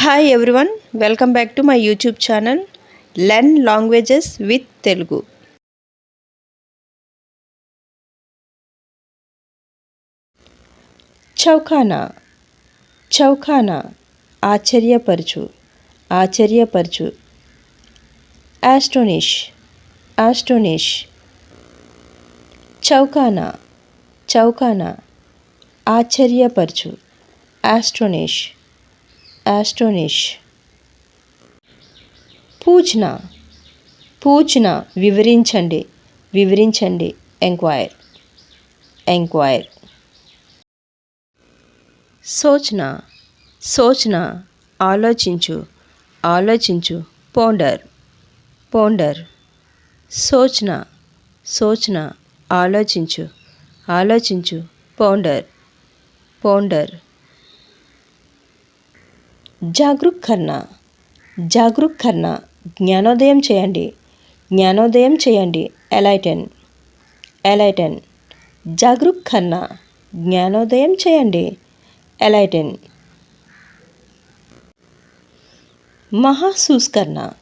Hi everyone, welcome back to my YouTube channel learn languages with Telugu. చౌకానా చౌకానా ఆశ్చర్యపరచు ఆశ్చర్యపరచు. Astonish astonish. చౌకానా చౌకానా ఆశ్చర్యపరచు. Astonish astonish. పూఛనా పూఛనా వివరించండి వివరించండి. Enquire enquire. సోచనా సోచనా ఆలోచించు ఆలోచించు. పోండర్ పోండర్. సోచనా సోచనా ఆలోచించు ఆలోచించు. పోండర్ పోండర్. జాగరూక్ కర్నా జాగరూక్ కర్నా జ్ఞానోదయం చేయండి జ్ఞానోదయం చేయండి. ఎలైటన్ ఎలైటన్. జాగరూక్ కర్నా జ్ఞానోదయం చేయండి. ఎలైటన్. మహసూస్ కర్నా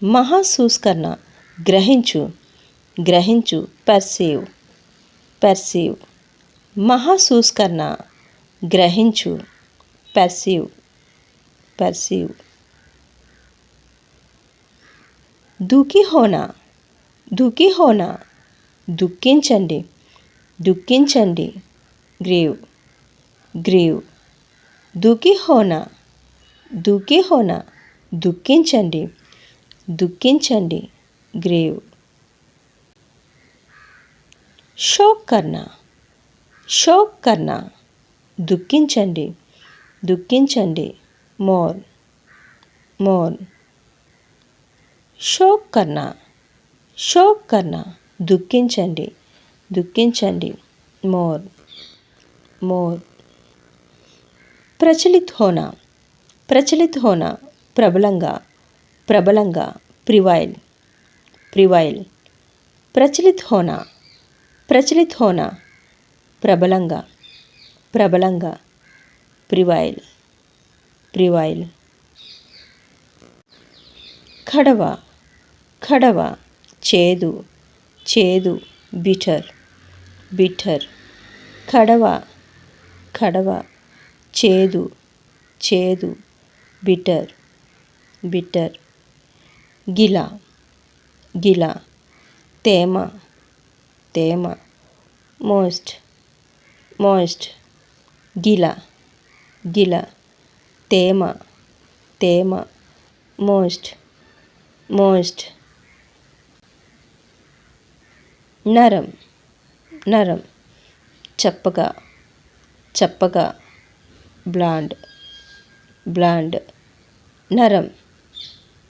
మహసూస్ కర్నా గ్రహించు గ్రహించు. Perceive perceive. మహసూస్ కర్నా గ్రహించు. Perceive perceive. దుఃఖీ హోనా దుఃఖీ హోనా దుఃఖించండి దుఃఖించండి. Grieve grieve. దుఃఖీ హోనా దుఃఖీ హోనా దుఃఖించండి దుఃఖించండి. గ్రీవ్. షోక్ కర్నా షోక్ కర్నా దుఃఖించండి దుఃఖించండి. Mourn mourn. షోక్ కర్నా షోక్ కర్నా దుఃఖించండి దుఃఖించండి. Mourn mourn. ప్రచలిత్ హోనా ప్రచలిత్ హోనా ప్రబలంగా ప్రబలంగా. Prevail prevail. ప్రచలిత్ హోనా ప్రచలిత్ హోనా ప్రబలంగా ప్రబలంగా. Prevail prevail. కడవ కడవ చేదు చేదు. Bitter bitter. కడవ కడవ చేదు చేదు. Bitter bitter. గిలా గిలా తేమ తేమ. Moist most. గిలా గిలా తేమ తేమ. Moist moist. నరం నరం చప్పగా చప్పగా. Bland bland. నరం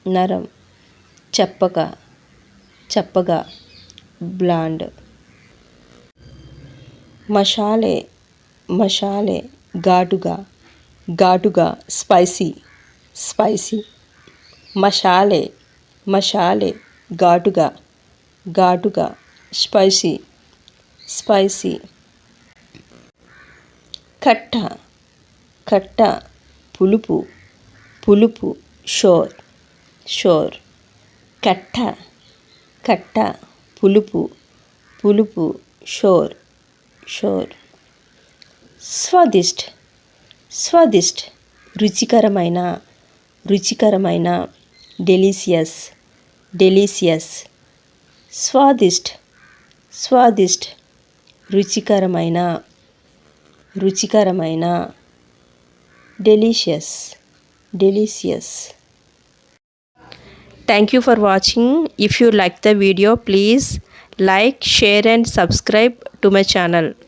నరం చప్పగా చప్పగా. బ్లాండ్. మషాలే మషాలే ఘాటుగా ఘాటుగా. Spicy spicy. మషాలే మషాలే ఘాటుగా ఘాటుగా. Spicy spicy. కట్ట కట్ట పులుపు పులుపు. షోర్ షోర్. కట్ట కట్ట పులుపు పులుపు. షోర్ షోర్. స్వాదిష్ట్ స్వాదిష్ట్ రుచికరమైన రుచికరమైన. Delicious delicious. స్వాదిష్ట్ స్వాదిష్ట్ రుచికరమైన రుచికరమైన. Delicious delicious. Thank you for watching. If you like the video please like, share and subscribe to my channel.